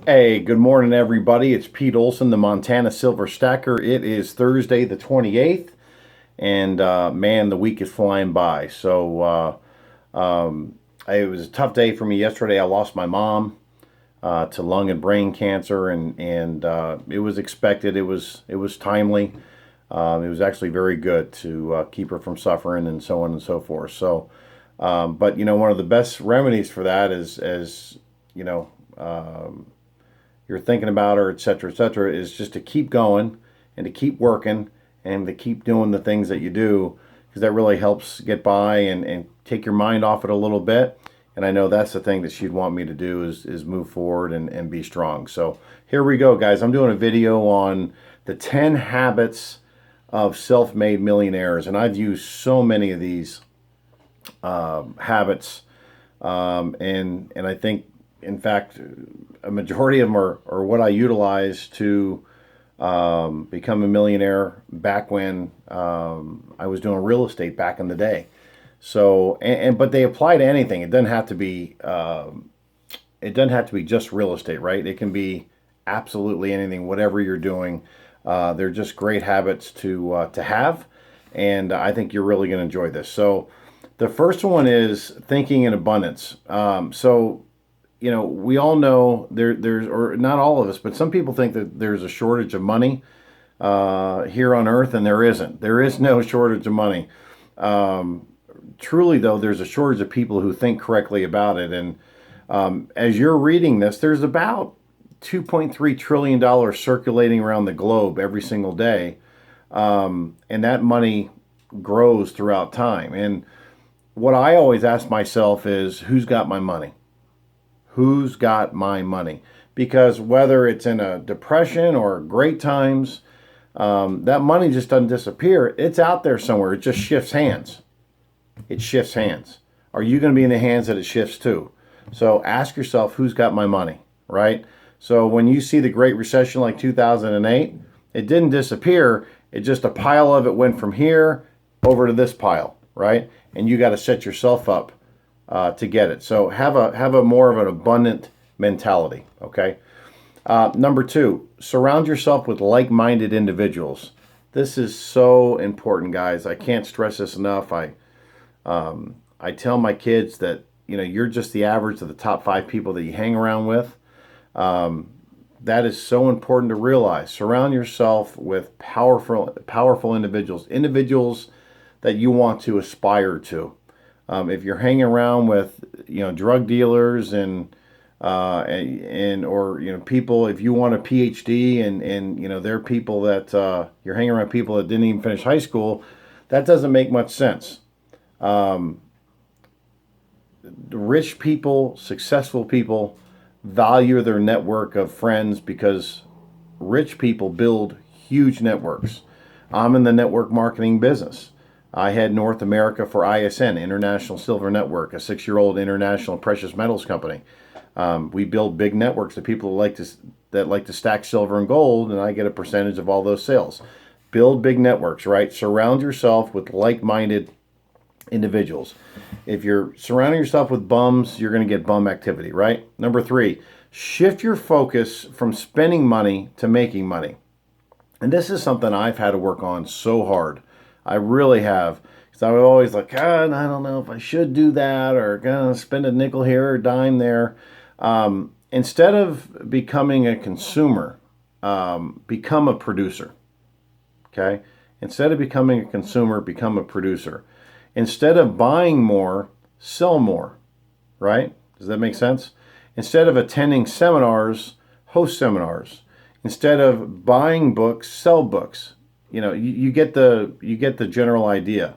Hey, good morning, everybody. It's Pete Olson, the Montana Silver Stacker. It is Thursday, the 28th, and man, the week is flying by. It was a tough day for me yesterday. I lost my mom to lung and brain cancer, and it was expected. It was timely. It was actually very good to keep her from suffering, and so on and so forth. But one of the best remedies for that is, as you know. You're thinking about her, et cetera, is just to keep going and to keep working and to keep doing the things that you do because that really helps get by and take your mind off it a little bit. And I know that's the thing that she'd want me to do is move forward and be strong. So here we go, guys. I'm doing a video on the 10 habits of self-made millionaires. And I've used so many of these habits. And I think, in fact, a majority of them are what I utilize to become a millionaire back when I was doing real estate back in the day. So, but they apply to anything. It doesn't have to be. It doesn't have to be just real estate, right? It can be absolutely anything, whatever you're doing. They're just great habits to have, and I think you're really going to enjoy this. So, the first one is thinking in abundance. We all know there's, or not all of us, but some people think that there's a shortage of money here on earth, and there isn't. There is no shortage of money. Truly, though, there's a shortage of people who think correctly about it. And as you're reading this, there's about $2.3 trillion circulating around the globe every single day. And that money grows throughout time. And what I always ask myself is, who's got my money? Who's got my money? Because whether it's in a depression or great times, that money just doesn't disappear. It's out there somewhere. It just shifts hands. It shifts hands. Are you going to be in the hands that it shifts to? So ask yourself, who's got my money, right? So when you see the Great Recession like 2008, it didn't disappear. It just, a pile of it went from here over to this pile, right? And you got to set yourself up to get it. So have a more of an abundant mentality. Okay. Number two, surround yourself with like-minded individuals. This is so important, guys. I can't stress this enough. I tell my kids that you're just the average of the top 5 people that you hang around with. That is so important to realize. Surround yourself with powerful individuals that you want to aspire to. If you're hanging around with drug dealers and or people, if you want a PhD and they're people that you're hanging around people that didn't even finish high school, that doesn't make much sense. Rich people, successful people value their network of friends because rich people build huge networks. I'm in the network marketing business. I head North America for ISN, International Silver Network, a 6-year-old international precious metals company. We build big networks of people that like to stack silver and gold, and I get a percentage of all those sales. Build big networks, right? Surround yourself with like-minded individuals. If you're surrounding yourself with bums, you're going to get bum activity, right? Number 3, shift your focus from spending money to making money. And this is something I've had to work on so hard. I really have. Because I was always like, God, I don't know if I should do that or gonna spend a nickel here or a dime there. Instead of becoming a consumer, become a producer. Okay? Instead of becoming a consumer, become a producer. Instead of buying more, sell more. Right? Does that make sense? Instead of attending seminars, host seminars. Instead of buying books, sell books. You get the general idea.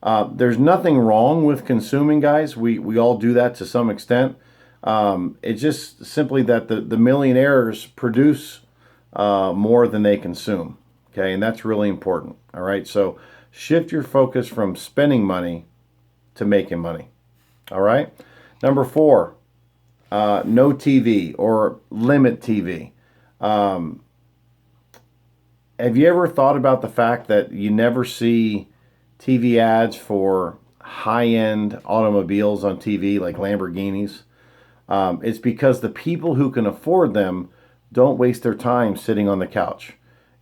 There's nothing wrong with consuming, guys. We all do that to some extent. It's just simply that the millionaires produce more than they consume. Okay, and that's really important. All right, so shift your focus from spending money to making money. All right. Number 4, no TV or limit TV. Have you ever thought about the fact that you never see TV ads for high-end automobiles on TV like Lamborghinis? It's because the people who can afford them don't waste their time sitting on the couch.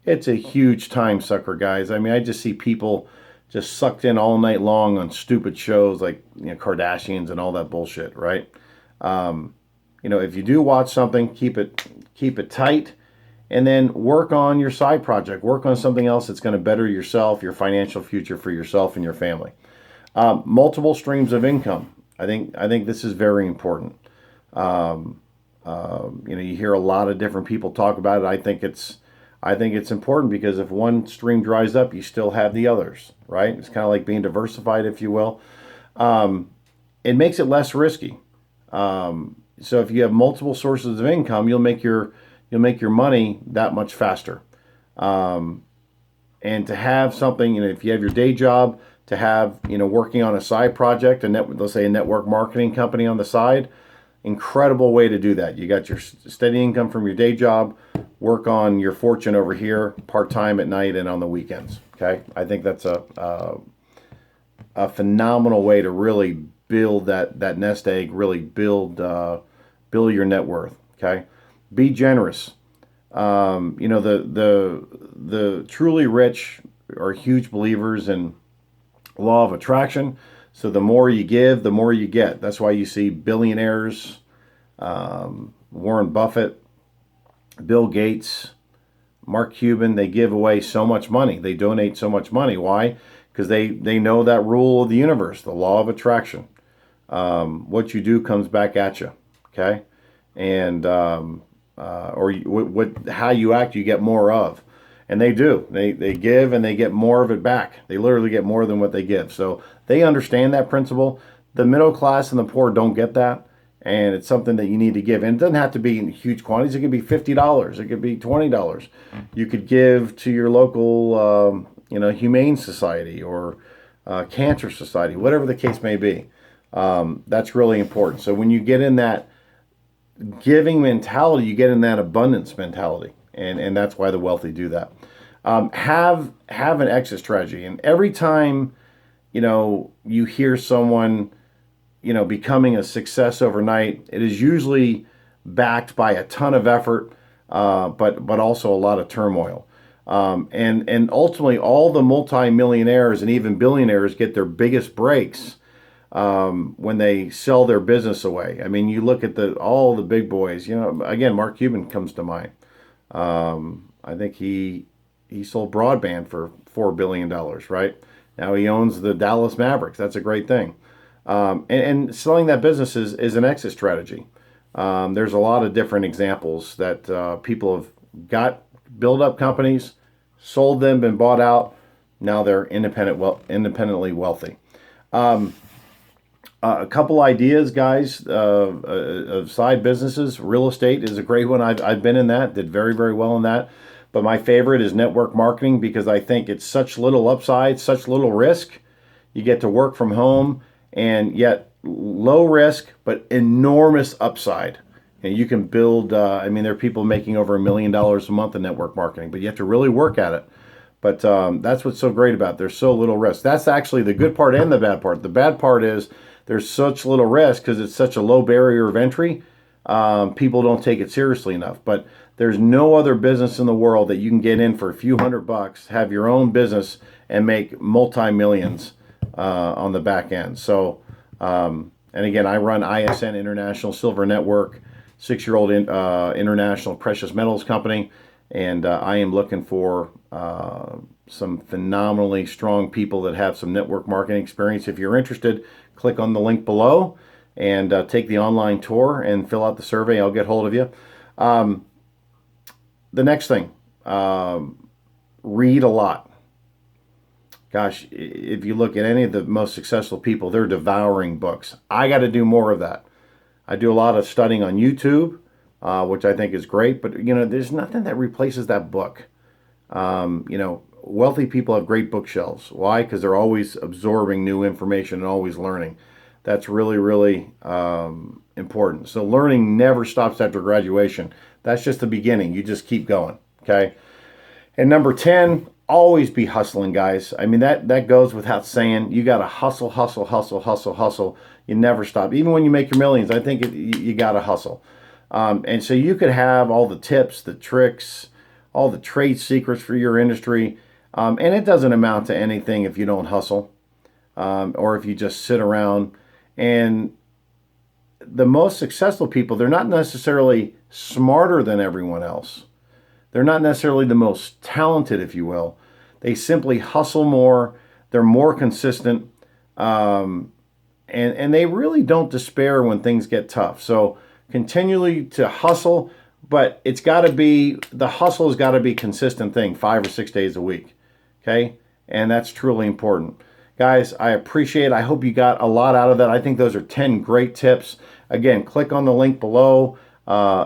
It's a huge time sucker, guys. I mean, I just see people just sucked in all night long on stupid shows like Kardashians and all that bullshit, right? If you do watch something, keep it tight, and then work on your side project. Work on something else that's going to better yourself, your financial future for yourself and your family. Multiple streams of income. I think this is very important. You hear a lot of different people talk about it. I think it's important because if one stream dries up, you still have the others, right? It's kind of like being diversified, if you will. It makes it less risky. So if you have multiple sources of income, you'll make your money that much faster. And to have something, if you have your day job, to have working on a side project, let's say a network marketing company on the side, incredible way to do that. You got your steady income from your day job, work on your fortune over here part time at night and on the weekends. Okay, I think that's a phenomenal way to really build that nest egg. Really build your net worth. Okay, be generous. The truly rich are huge believers in law of attraction. So the more you give, the more you get. That's why you see billionaires, Warren Buffett, Bill Gates, Mark Cuban, they give away so much money. They donate so much money. Why? Because they know that rule of the universe, the law of attraction. What you do comes back at you. Okay? And how you act, you get more of. And they do. They give and they get more of it back. They literally get more than what they give. So they understand that principle. The middle class and the poor don't get that. And it's something that you need to give. And it doesn't have to be in huge quantities. It could be $50. It could be $20. You could give to your local, humane society or cancer society, whatever the case may be. That's really important. So when you get in that giving mentality, you get in that abundance mentality. And that's why the wealthy do that. Have an exit strategy. And every time, you hear someone, becoming a success overnight, it is usually backed by a ton of effort, but also a lot of turmoil. And ultimately, all the multimillionaires and even billionaires get their biggest breaks when they sell their business away. I mean, you look at all the big boys. Again, Mark Cuban comes to mind. I think he sold broadband for $4 billion, right? Now he owns the Dallas Mavericks. That's a great thing. And selling that business is an exit strategy. There's a lot of different examples that people have built up companies, sold them, been bought out. Now they're independently wealthy. A couple ideas, guys, of side businesses. Real estate is a great one. I've been in that, did very, very well in that. But my favorite is network marketing because I think it's such little upside, such little risk. You get to work from home and yet low risk, but enormous upside. And you can build, there are people making over $1 million a month in network marketing, but you have to really work at it. But that's what's so great about it. There's so little risk. That's actually the good part and the bad part. The bad part is there's such little risk because it's such a low barrier of entry. People don't take it seriously enough. But there's no other business in the world that you can get in for a few $100, have your own business, and make multi-millions on the back end. So, and again, I run ISN International Silver Network, 6-year-old international precious metals company, and I am looking for some phenomenally strong people that have some network marketing experience. If you're interested, click on the link below and take the online tour and fill out the survey. I'll get hold of you. The next thing, read a lot. Gosh, if you look at any of the most successful people, they're devouring books. I got to do more of that. I do a lot of studying on YouTube, which I think is great, but there's nothing that replaces that book. Wealthy people have great bookshelves. Why? Because they're always absorbing new information and always learning. That's really, really important. So learning never stops after graduation. That's just the beginning. You just keep going, okay? And number 10, always be hustling, guys. I mean, that goes without saying. You got to hustle, hustle, hustle, hustle, hustle. You never stop. Even when you make your millions, I think you got to hustle. And so you could have all the tips, the tricks, all the trade secrets for your industry. And it doesn't amount to anything if you don't hustle, or if you just sit around. And the most successful people, they're not necessarily smarter than everyone else. They're not necessarily the most talented, if you will. They simply hustle more. They're more consistent. And they really don't despair when things get tough. So continually to hustle, but it's got to be, the hustle has got to be a consistent thing, 5 or 6 days a week. Okay? And that's truly important. Guys, I appreciate it. I hope you got a lot out of that. I think those are 10 great tips. Again, click on the link below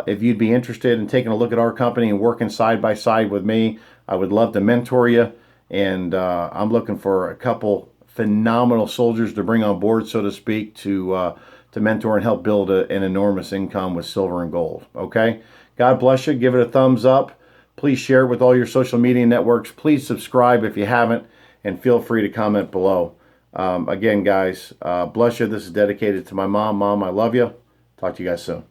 if you'd be interested in taking a look at our company and working side by side with me. I would love to mentor you. And I'm looking for a couple phenomenal soldiers to bring on board, so to speak, to mentor and help build an enormous income with silver and gold. Okay? God bless you. Give it a thumbs up. Please share it with all your social media networks. Please subscribe if you haven't, and feel free to comment below. Again, guys, bless you. This is dedicated to my mom. Mom, I love you. Talk to you guys soon.